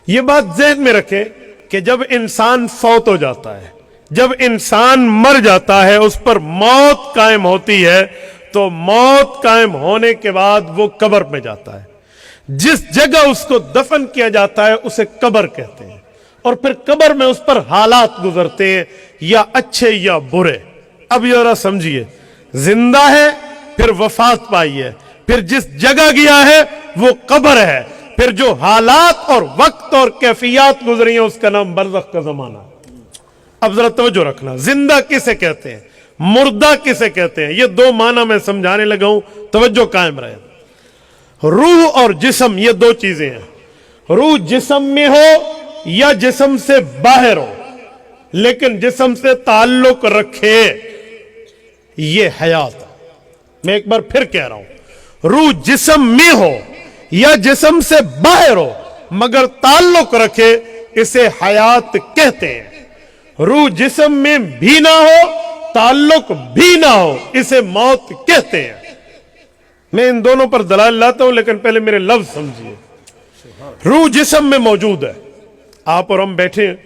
یہ بات ذہن میں رکھیں کہ جب انسان فوت ہو جاتا ہے، جب انسان مر جاتا ہے، اس پر موت قائم ہوتی ہے، تو موت قائم ہونے کے بعد وہ قبر میں جاتا ہے۔ جس جگہ اس کو دفن کیا جاتا ہے اسے قبر کہتے ہیں، اور پھر قبر میں اس پر حالات گزرتے ہیں، یا اچھے یا برے۔ اب ذرا سمجھیے، زندہ ہے، پھر وفات پائی ہے، پھر جس جگہ گیا ہے وہ قبر ہے، پھر جو حالات اور وقت اور کیفیات گزری ہیں اس کا نام برزخ کا زمانہ۔ اب ذرا توجہ رکھنا، زندہ کسے کہتے ہیں، مردہ کسے کہتے ہیں، یہ دو معنی میں سمجھانے لگا ہوں، توجہ قائم رہے۔ روح اور جسم یہ دو چیزیں ہیں، روح جسم میں ہو یا جسم سے باہر ہو، لیکن جسم سے تعلق رکھے، یہ حیات ہے۔ میں ایک بار پھر کہہ رہا ہوں، روح جسم میں ہو یا جسم سے باہر ہو مگر تعلق رکھے، اسے حیات کہتے ہیں۔ روح جسم میں بھی نہ ہو، تعلق بھی نہ ہو، اسے موت کہتے ہیں۔ میں ان دونوں پر دلائل لاتا ہوں، لیکن پہلے میرے لفظ سمجھیے۔ روح جسم میں موجود ہے، آپ اور ہم بیٹھے ہیں،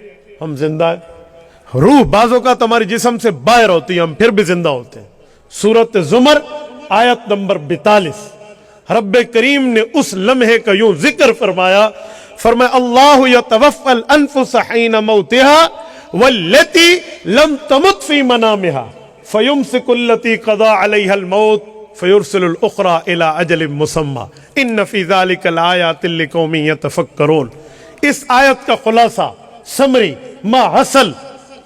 ہم زندہ ہیں۔ روح بعض اوقات ہماری جسم سے باہر ہوتی ہے، ہم پھر بھی زندہ ہوتے ہیں۔ سورۃ زمر آیت نمبر 42، رب کریم نے اس لمحے کا یوں ذکر فرمایا، اللہ یتوفی الانفس حین موتها واللتی لم تمت فی منامها فیمسک التی قضى علیها الموت فیرسل الاخرى الى اجل مسمى ان فی ذلک لآیات لقوم یتفکرون۔ اس آیت کا خلاصہ، سمری، ما حاصل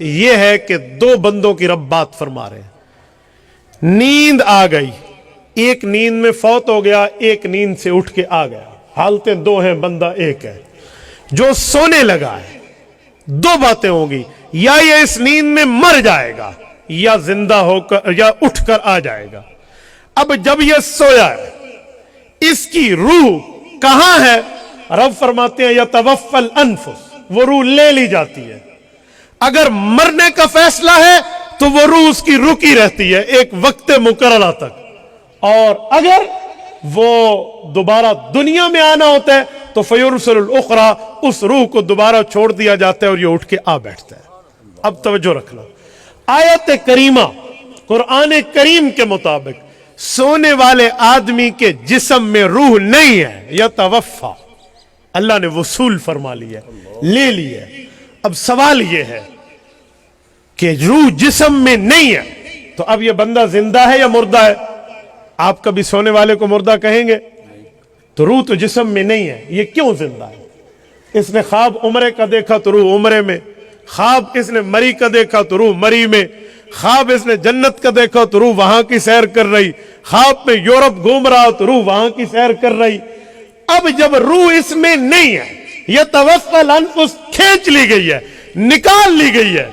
یہ ہے کہ دو بندوں کی رب بات فرما رہے ہیں۔ نیند آ گئی، ایک نیند میں فوت ہو گیا، ایک نیند سے اٹھ کے آ گیا، حالتیں دو ہیں، بندہ ایک ہے۔ جو سونے لگا ہے دو باتیں ہوں گی، یا یہ اس نیند میں مر جائے گا یا زندہ ہو کر یا اٹھ کر آ جائے گا۔ اب جب یہ سویا ہے، اس کی روح کہاں ہے؟ رب فرماتے ہیں یتوفی الانفس، وہ روح لے لی جاتی ہے۔ اگر مرنے کا فیصلہ ہے تو وہ روح اس کی رکی رہتی ہے ایک وقت مقررہ تک، اور اگر وہ دوبارہ دنیا میں آنا ہوتا ہے تو فیرسل الاخرى، اس روح کو دوبارہ چھوڑ دیا جاتا ہے اور یہ اٹھ کے آ بیٹھتا ہے۔ اب توجہ رکھنا، آیت کریمہ قرآن کریم کے مطابق سونے والے آدمی کے جسم میں روح نہیں ہے، یتوفی، اللہ نے وصول فرما لی ہے، لے لی ہے۔ اب سوال یہ ہے کہ روح جسم میں نہیں ہے تو اب یہ بندہ زندہ ہے یا مردہ ہے؟ آپ کبھی سونے والے کو مردہ کہیں گے؟ تو روح تو جسم میں نہیں ہے، یہ کیوں زندہ ہے؟ اس نے خواب عمرے کا دیکھا تو روح عمرے میں، خواب اس نے مری کا دیکھا تو روح مری میں، خواب اس نے جنت کا دیکھا تو روح وہاں کی سیر کر رہی، خواب میں یورپ گھوم رہا تو روح وہاں کی سیر کر رہی۔ اب جب روح اس میں نہیں ہے، یہ توفی الانفس کھینچ لی گئی ہے، نکال لی گئی ہے،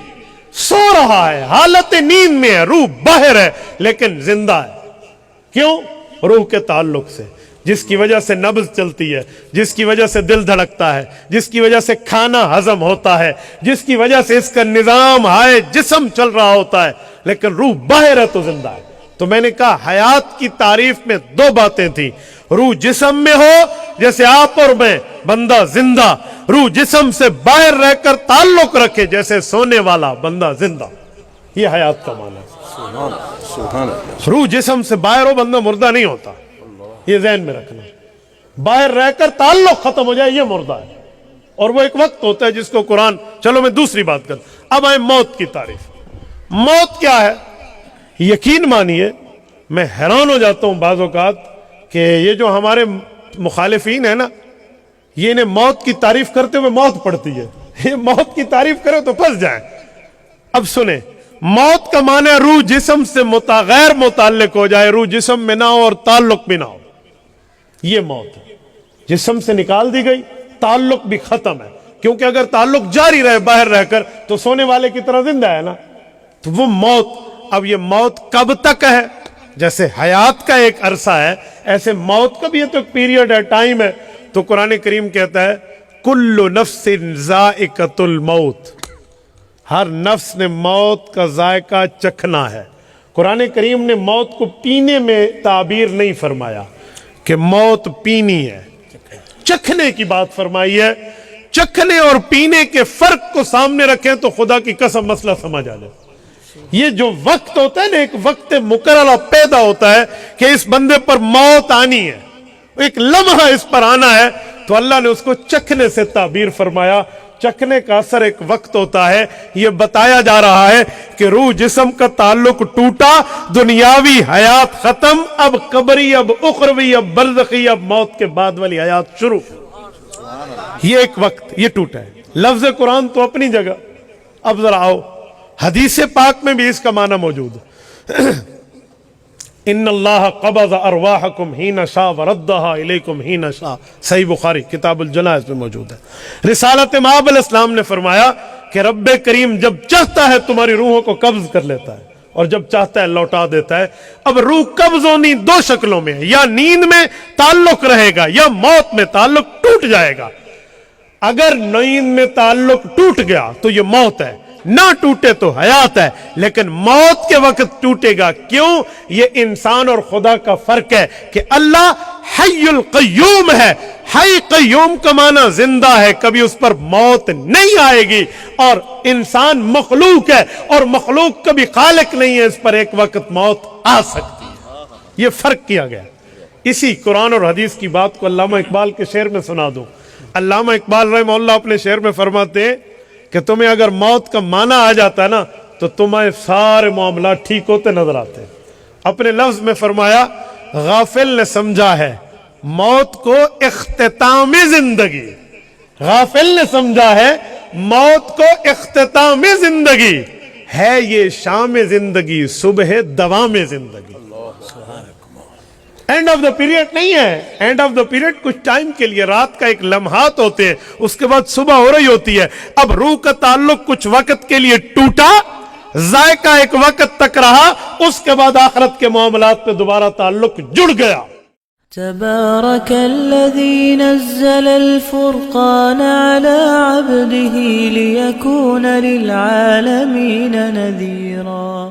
سو رہا ہے، حالت نیند میں ہے، روح باہر ہے لیکن زندہ ہے۔ کیوں؟ روح کے تعلق سے، جس کی وجہ سے نبض چلتی ہے، جس کی وجہ سے دل دھڑکتا ہے، جس کی وجہ سے کھانا ہضم ہوتا ہے، جس کی وجہ سے اس کا نظام ہائے جسم چل رہا ہوتا ہے، لیکن روح باہر ہے تو زندہ ہے۔ تو میں نے کہا حیات کی تعریف میں دو باتیں تھیں، روح جسم میں ہو جیسے آپ اور میں، بندہ زندہ، روح جسم سے باہر رہ کر تعلق رکھے جیسے سونے والا، بندہ زندہ۔ یہ حیات کا معنی ہے۔ روح جسم سے باہر ہو، بندہ مردہ نہیں ہوتا، یہ ذہن میں رکھنا۔ باہر رہ کر تعلق ختم ہو جائے، یہ مردہ ہے، اور وہ ایک وقت ہوتا ہے جس کو قرآن، چلو میں دوسری بات کرتا۔ اب آئے موت کی تعریف۔ موت کیا ہے؟ یقین مانیے میں حیران ہو جاتا ہوں بعض اوقات کہ یہ جو ہمارے مخالفین ہیں نا، یہ انہیں موت کی تعریف کرتے ہوئے موت پڑتی ہے، یہ موت کی تعریف کرے تو پھنس جائیں۔ اب سنیں، موت کا معنی ہے روح جسم سے غیر متعلق ہو جائے، روح جسم میں نہ ہو اور تعلق بھی نہ ہو، یہ موت ہے۔ جسم سے نکال دی گئی، تعلق بھی ختم ہے، کیونکہ اگر تعلق جاری رہے باہر رہ کر تو سونے والے کی طرح زندہ ہے نا، تو وہ موت۔ اب یہ موت کب تک ہے؟ جیسے حیات کا ایک عرصہ ہے، ایسے موت کا بھی تو ایک پیریڈ ہے، ٹائم ہے۔ تو قرآن کریم کہتا ہے کل نفس ذائقۃ الموت، ہر نفس نے موت کا ذائقہ چکھنا ہے۔ قرآن کریم نے موت کو پینے میں تعبیر نہیں فرمایا کہ موت پینی ہے، چکھنے کی بات فرمائی ہے۔ چکھنے اور پینے کے فرق کو سامنے رکھیں تو خدا کی قسم مسئلہ سمجھ آ جائے. یہ جو وقت ہوتا ہے نا، ایک وقت مقررہ پیدا ہوتا ہے کہ اس بندے پر موت آنی ہے، ایک لمحہ اس پر آنا ہے، تو اللہ نے اس کو چکھنے سے تعبیر فرمایا. چکھنے کا اثر ایک وقت ہوتا ہے. یہ بتایا جا رہا ہے کہ روح جسم کا تعلق ٹوٹا، دنیاوی حیات ختم، اب قبری، اب اخروی، اب برزخی، اب موت کے بعد والی حیات شروع. یہ ایک وقت یہ ٹوٹا ہے. لفظ قرآن تو اپنی جگہ. اب ذرا آؤ حدیث پاک میں بھی اس کا معنی موجود ہے. ان اللہ قبض ارواحکم حین شاء وردها الیکم حین شاء. صحیح بخاری کتاب الجنائز میں موجود ہے. رسالت مآب علیہ السلام نے فرمایا کہ رب کریم جب چاہتا ہے تمہاری روحوں کو قبض کر لیتا ہے اور جب چاہتا ہے لوٹا دیتا ہے. اب روح قبض ہونی دو شکلوں میں ہے، یا نیند میں تعلق رہے گا یا موت میں تعلق ٹوٹ جائے گا. اگر نیند میں تعلق ٹوٹ گیا تو یہ موت ہے، نہ ٹوٹے تو حیات ہے. لیکن موت کے وقت ٹوٹے گا. کیوں؟ یہ انسان اور خدا کا فرق ہے کہ اللہ حی القیوم ہے. حی قیوم کا معنی زندہ ہے، کبھی اس پر موت نہیں آئے گی. اور انسان مخلوق ہے اور مخلوق کبھی خالق نہیں ہے، اس پر ایک وقت موت آ سکتی ہے. یہ فرق کیا گیا. اسی قرآن اور حدیث کی بات کو علامہ اقبال کے شعر میں سنا دوں. علامہ اقبال رحمہ اللہ اپنے شعر میں فرماتے ہیں کہ تمہیں اگر موت کا معنی آ جاتا ہے نا تو تمہیں سارے معاملات ٹھیک ہوتے نظر آتے ہیں. اپنے لفظ میں فرمایا غافل نے سمجھا ہے موت کو اختتام زندگی. غافل نے سمجھا ہے موت کو اختتام زندگی ہے. یہ شام زندگی صبح دوام زندگی. اینڈ آف دا پیریڈ نہیں ہے. اینڈ آف دا پیریڈ کچھ ٹائم کے لیے، رات کا ایک لمحات ہوتے ہیں، اس کے بعد صبح ہو رہی ہوتی ہے. اب روح کا تعلق کچھ وقت کے لیے ٹوٹا، ذائقہ ایک وقت تک رہا، اس کے بعد آخرت کے معاملات پہ دوبارہ تعلق جڑ گیا. تبارك الذي نزل الفرقان على عبده ليكون للعالمين نذيرا.